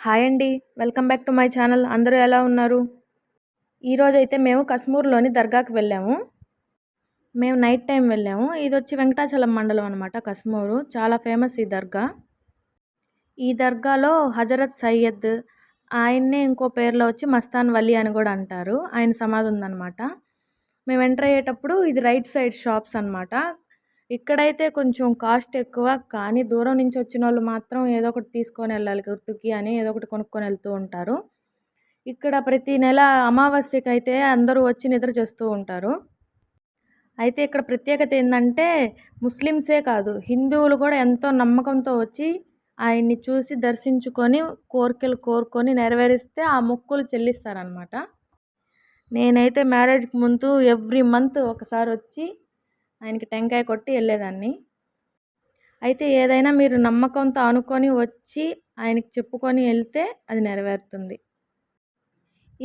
Hi అండి. Welcome back to my channel. అందరూ ఎలా ఉన్నారు? ఈరోజైతే మేము కశ్మూర్‌లోని దర్గాకి వెళ్ళాము. మేము నైట్ టైం వెళ్ళాము. ఇదొచ్చి వెంకటాచలం మండలం అనమాట కశ్మూరు. చాలా ఫేమస్ ఈ దర్గా. ఈ దర్గాలో హజరత్ సయ్యద్ ఆయన్నే ఇంకో పేరులో వచ్చి మస్తాన్ వలి అని కూడా అంటారు. ఆయన సమాధి ఉందనమాట. మేము ఎంటర్ అయ్యేటప్పుడు ఇది రైట్ సైడ్ షాప్స్ అనమాట. ఇక్కడైతే కొంచెం కాస్ట్ ఎక్కువ. కానీ దూరం నుంచి వచ్చినోళ్ళు మాత్రం ఏదో ఒకటి తీసుకొని వెళ్ళాలి గుర్తుకి అని ఏదో ఒకటి కొనుక్కొని వెళ్తూ ఉంటారు. ఇక్కడ ప్రతి నెల అమావాస్యకైతే అందరూ వచ్చి నిద్ర చేస్తూ ఉంటారు. అయితే ఇక్కడ ప్రత్యేకత ఏందంటే ముస్లిమ్సే కాదు హిందువులు కూడా ఎంతో నమ్మకంతో వచ్చి ఆయన్ని చూసి దర్శించుకొని కోరికలు కోరుకొని నెరవేరిస్తే ఆ మొక్కులు చెల్లిస్తారనమాట. నేనైతే మ్యారేజ్కి ముందు ఎవ్రీ మంత్ ఒకసారి వచ్చి ఆయనకి టెంకాయ కొట్టి వెళ్ళేదాన్ని. అయితే ఏదైనా మీరు నమ్మకంతో అనుకొని వచ్చి ఆయనకి చెప్పుకొని వెళ్తే అది నెరవేరుతుంది.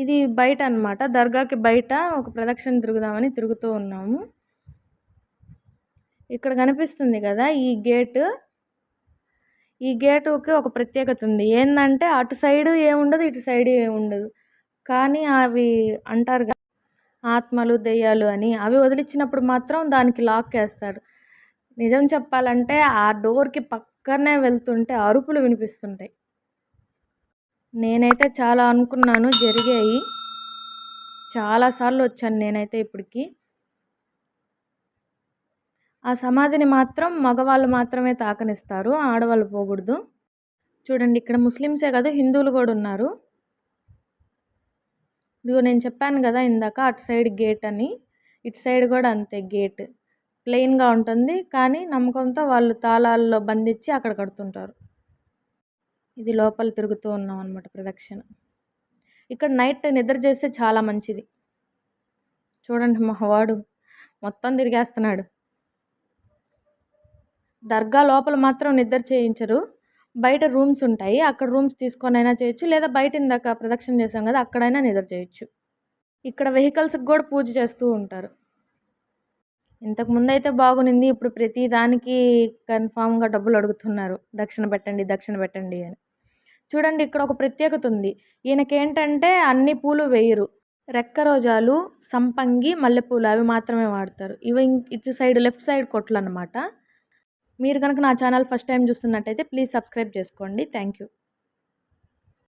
ఇది బయట అనమాట. దర్గాకి బయట ఒక ప్రదక్షిణ తిరుగుదామని తిరుగుతూ ఉన్నాము. ఇక్కడ కనిపిస్తుంది కదా ఈ గేటుకి ఒక ప్రత్యేకత ఉంది. ఏంటంటే అటు సైడ్ ఏముండదు, ఇటు సైడ్ ఏముండదు. కానీ అవి అంటారు కదా ఆత్మలు దెయ్యాలు అని, అవి వదిలించినప్పుడు మాత్రం దానికి లాక్ వేస్తాడు. నిజం చెప్పాలంటే ఆ డోర్కి పక్కనే వెళ్తుంటే అరుపులు వినిపిస్తుంటాయి. నేనైతే చాలా అనుకున్నాను, జరిగాయి. చాలాసార్లు వచ్చాను నేనైతే ఇప్పటికి. ఆ సమాధిని మాత్రం మగవాళ్ళు మాత్రమే తాకనిస్తారు, ఆడవాళ్ళు పోకూడదు. చూడండి ఇక్కడ ముస్లిమ్సే కాదు హిందువులు కూడా ఉన్నారు. ఇదిగో నేను చెప్పాను కదా ఇందాక అటు సైడ్ గేట్ అని, ఇటు సైడ్ కూడా అంతే గేట్. ప్లెయిన్గా ఉంటుంది కానీ నమ్మకంతో వాళ్ళు తాళాల్లో బంధించి అక్కడ కడుతుంటారు. ఇది లోపల తిరుగుతూ ఉన్నాం అనమాట ప్రదక్షిణ. ఇక్కడ నైట్ నిద్ర చేస్తే చాలా మంచిది. చూడండి మా వాడు మొత్తం తిరిగేస్తున్నాడు. దర్గా లోపల మాత్రం నిద్ర చేయించరు. బయట రూమ్స్ ఉంటాయి, అక్కడ రూమ్స్ తీసుకొని అయినా చేయొచ్చు, లేదా బయట ఇందాక ప్రదక్షిణ చేసాం కదా అక్కడైనా నిద్ర చేయొచ్చు. ఇక్కడ వెహికల్స్కి కూడా పూజ చేస్తూ ఉంటారు. ఇంతకుముందు అయితే బాగునింది, ఇప్పుడు ప్రతి దానికి కన్ఫామ్గా డబ్బులు అడుగుతున్నారు, దక్షిణ పెట్టండి అని. చూడండి ఇక్కడ ఒక ప్రత్యేకత ఉంది. ఈయనకేంటంటే అన్ని పూలు వేయరు. రెక్క రోజాలు, సంపంగి, మల్లెపూలు అవి మాత్రమే వాడతారు. ఇవి ఇటు సైడ్ లెఫ్ట్ సైడ్ కొట్లు అనమాట. మీరు కనుక నా ఛానల్ ఫస్ట్ టైం చూస్తున్నట్టయితే ప్లీజ్ సబ్స్క్రైబ్ చేసుకోండి. Thank you.